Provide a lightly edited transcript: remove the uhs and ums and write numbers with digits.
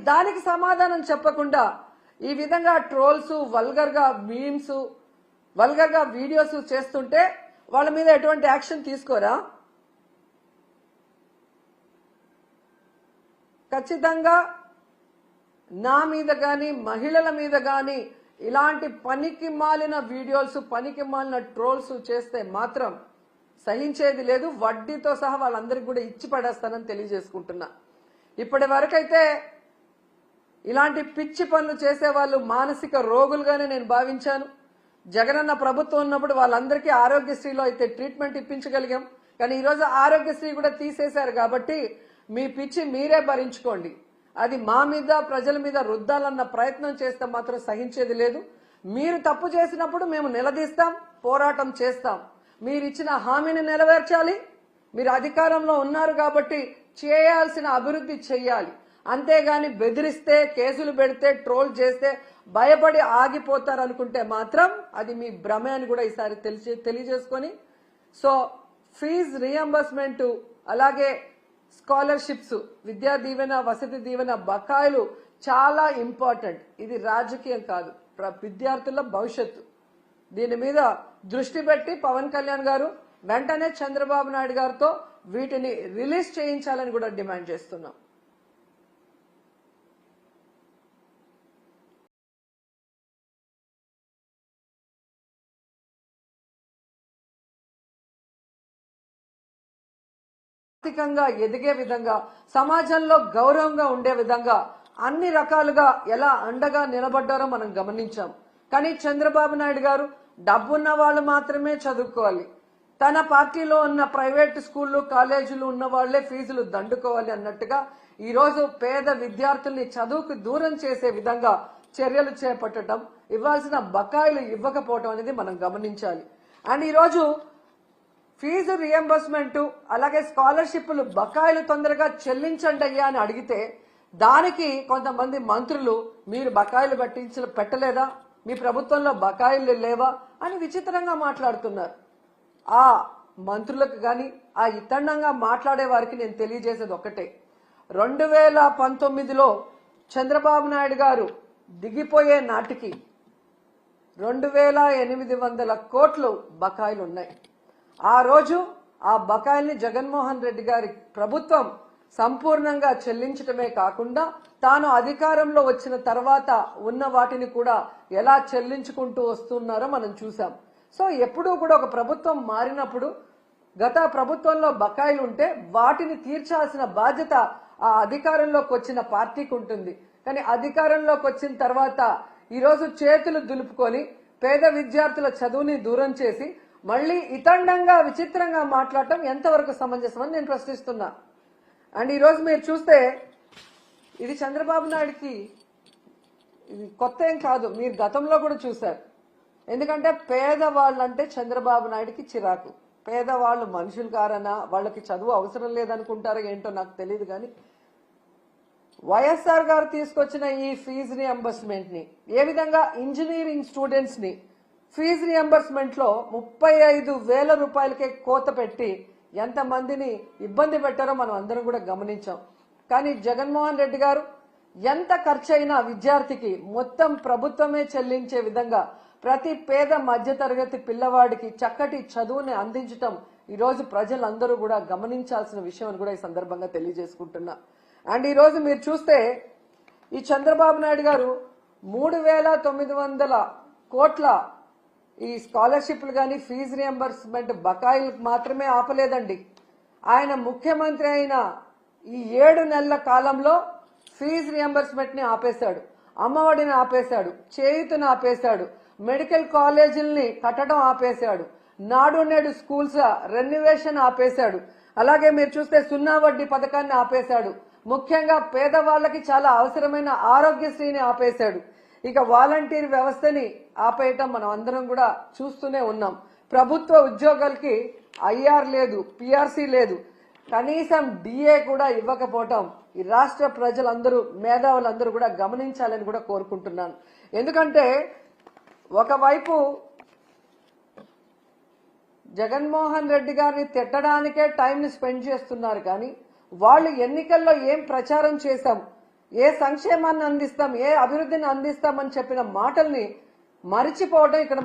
దానికి సమాధానం చెప్పకుండా ఈ విధంగా ట్రోల్స్, వల్గర్గా మీమ్స్, వల్గర్గా వీడియోస్ చేస్తుంటే వాళ్ళ మీద ఎటువంటి యాక్షన్ తీసుకోరా? ఖచ్చితంగా నా మీద కానీ మహిళల మీద కానీ ఇలాంటి పనికి మాలిన వీడియోస్, పనికి మాలిన ట్రోల్స్ చేస్తే మాత్రం సహించేది లేదు. వడ్డీతో సహా వాళ్ళందరికీ కూడా ఇచ్చి పడేస్తానని తెలియజేసుకుంటున్నా. ఇప్పటి వరకైతే ఇలాంటి పిచ్చి పనులు చేసే వాళ్ళు మానసిక రోగులుగానే నేను భావించాను. జగనన్న ప్రభుత్వం ఉన్నప్పుడు వాళ్ళందరికీ ఆరోగ్యశ్రీలో అయితే ట్రీట్మెంట్ ఇప్పించగలిగాం. కానీ ఈరోజు ఆరోగ్యశ్రీ కూడా తీసేశారు కాబట్టి మీ పిచ్చి మీరే భరించుకోండి. అది మా మీద, ప్రజల మీద రుద్దాలన్న ప్రయత్నం చేస్తే మాత్రం సహించేది లేదు. మీరు తప్పు చేసినప్పుడు మేము నిలదీస్తాం, పోరాటం చేస్తాం. మీరు ఇచ్చిన హామీని నెరవేర్చాలి. మీరు అధికారంలో ఉన్నారు కాబట్టి చేయాల్సిన అభివృద్ధి చెయ్యాలి. అంతేగాని బెదిరిస్తే, కేసులు పెడితే, ట్రోల్ చేస్తే భయపడి ఆగిపోతారనుకుంటే మాత్రం అది మీ భ్రమే అని కూడా ఈసారి తెలియజేసుకొని, సో ఫీజ్ రియంబర్స్మెంట్, అలాగే స్కాలర్షిప్స్, విద్యా దీవెన, వసతి దీవెన బకాయిలు చాలా ఇంపార్టెంట్. ఇది రాజకీయం కాదు, విద్యార్థుల భవిష్యత్తు. దీని మీద దృష్టి పెట్టి పవన్ కళ్యాణ్ గారు వెంటనే చంద్రబాబు నాయుడు గారితో వీటిని రిలీజ్ చేయించాలని కూడా డిమాండ్ చేస్తున్నాం. ఆర్థికంగా ఎదిగే విధంగా, సమాజంలో గౌరవంగా ఉండే విధంగా అన్ని రకాలుగా ఎలా అండగా నిలబడ్డారో మనం గమనించాం. కానీ చంద్రబాబు నాయుడు గారు డబ్బున్న వాళ్ళు మాత్రమే చదువుకోవాలి, తన పార్టీలో ఉన్న ప్రైవేట్ స్కూళ్లు, కాలేజీలు ఉన్న వాళ్లే ఫీజులు దండుకోవాలి అన్నట్టుగా ఈరోజు పేద విద్యార్థుల్ని చదువుకు దూరం చేసే విధంగా చర్యలు చేపట్టడం, ఇవ్వాల్సిన బకాయిలు ఇవ్వకపోవడం అనేది మనం గమనించాలి. అండ్ ఈరోజు ఫీజు రియంబర్స్మెంట్, అలాగే స్కాలర్షిప్లు బకాయిలు తొందరగా చెల్లించండి అయ్యా అని అడిగితే దానికి కొంతమంది మంత్రులు మీరు బకాయిలు పెట్టలేదా, మీ ప్రభుత్వంలో బకాయిలు లేవా అని విచిత్రంగా మాట్లాడుతున్నారు. ఆ మంత్రులకు కానీ, ఆ ఇతండంగా మాట్లాడే వారికి నేను తెలియజేసేది ఒక్కటే, 2019లో చంద్రబాబు నాయుడు గారు దిగిపోయే నాటికి 2800 కోట్లు బకాయిలు ఉన్నాయి. ఆ రోజు ఆ బకాయిల్ని జగన్మోహన్ రెడ్డి గారి ప్రభుత్వం సంపూర్ణంగా చెల్లించటమే కాకుండా తాను అధికారంలో వచ్చిన తర్వాత ఉన్న వాటిని కూడా ఎలా చెల్లించుకుంటూ వస్తున్నారో మనం చూసాం. సో ఎప్పుడూ కూడా ఒక ప్రభుత్వం మారినప్పుడు గత ప్రభుత్వంలో బకాయిలు ఉంటే వాటిని తీర్చాల్సిన బాధ్యత ఆ అధికారంలోకి వచ్చిన పార్టీకి ఉంటుంది. కానీ అధికారంలోకి వచ్చిన తర్వాత ఈరోజు చేతులు దులుపుకొని పేద విద్యార్థుల చదువుని దూరం చేసి మళ్ళీ ఇతండంగా విచిత్రంగా మాట్లాడటం ఎంతవరకు సమంజసమని నేను ప్రశ్నిస్తున్నా. అండ్ ఈరోజు మీరు చూస్తే ఇది చంద్రబాబు నాయుడుకి ఇది కొత్త ఏం కాదు, మీరు గతంలో కూడా చూశారు. ఎందుకంటే పేదవాళ్ళంటే చంద్రబాబు నాయుడుకి చిరాకు. పేదవాళ్ళు మనుషులు కారనా, వాళ్ళకి చదువు అవసరం లేదనుకుంటారో ఏంటో నాకు తెలియదు. కానీ వైఎస్ఆర్ గారు తీసుకొచ్చిన ఈ ఫీజు రియంబర్స్మెంట్ ని, ఏ విధంగా ఇంజనీరింగ్ స్టూడెంట్స్ ని ఫీజు రియంబర్స్మెంట్ లో 35,000 రూపాయలకే కోత పెట్టి ఎంతమందిని ఇబ్బంది పెట్టారో మనం అందరం కూడా గమనించాం. కానీ జగన్మోహన్ రెడ్డి గారు ఎంత ఖర్చు అయినా విద్యార్థికి మొత్తం ప్రభుత్వమే చెల్లించే విధంగా ప్రతి పేద మధ్యతరగతి పిల్లవాడికి చక్కటి చదువుని అందించటం ఈరోజు ప్రజలందరూ కూడా గమనించాల్సిన విషయం అని కూడా ఈ సందర్భంగా తెలియజేసుకుంటున్నా. అండ్ ఈరోజు మీరు చూస్తే ఈ చంద్రబాబు నాయుడు గారు 3,900 కోట్ల ఈ స్కాలర్షిప్లు కానీ ఫీజు రియంబర్స్మెంట్ బకాయిలు మాత్రమే ఆపలేదండి. ఆయన ముఖ్యమంత్రి అయిన ఈ 7 నెలల కాలంలో ఫీజు రియంబర్స్మెంట్ ని ఆపేశాడు, అమ్మఒడిని ఆపేశాడు, చేయూతను ఆపేశాడు, మెడికల్ కాలేజీల్ని కట్టడం ఆపేశాడు, నాడు నేడు స్కూల్స్ రెన్యువేషన్ ఆపేశాడు. అలాగే మీరు చూస్తే 0 వడ్డీ పథకాన్ని ఆపేశాడు. ముఖ్యంగా పేదవాళ్లకి చాలా అవసరమైన ఆరోగ్యశ్రీని ఆపేశాడు. ఇక వాలంటీర్ వ్యవస్థని ఆపేయటం మనం అందరం కూడా చూస్తూనే ఉన్నాం. ప్రభుత్వ ఉద్యోగాలకి ఐఆర్ లేదు, పిఆర్సీ లేదు, కనీసం డిఏ కూడా ఇవ్వకపోవటం ఈ రాష్ట్ర ప్రజలందరూ, మేధావులందరూ కూడా గమనించాలని కూడా కోరుకుంటున్నాను. ఎందుకంటే ఒకవైపు జగన్మోహన్ రెడ్డి గారిని తిట్టడానికే టైంని స్పెండ్ చేస్తున్నారు. కానీ వాళ్ళు ఎన్నికల్లో ఏం ప్రచారం చేశాం, ఏ సంక్షేమాన్ని అందిస్తాం, ఏ అభివృద్ధిని అందిస్తామని చెప్పిన మాటల్ని మరిచిపోవడం ఇక్కడ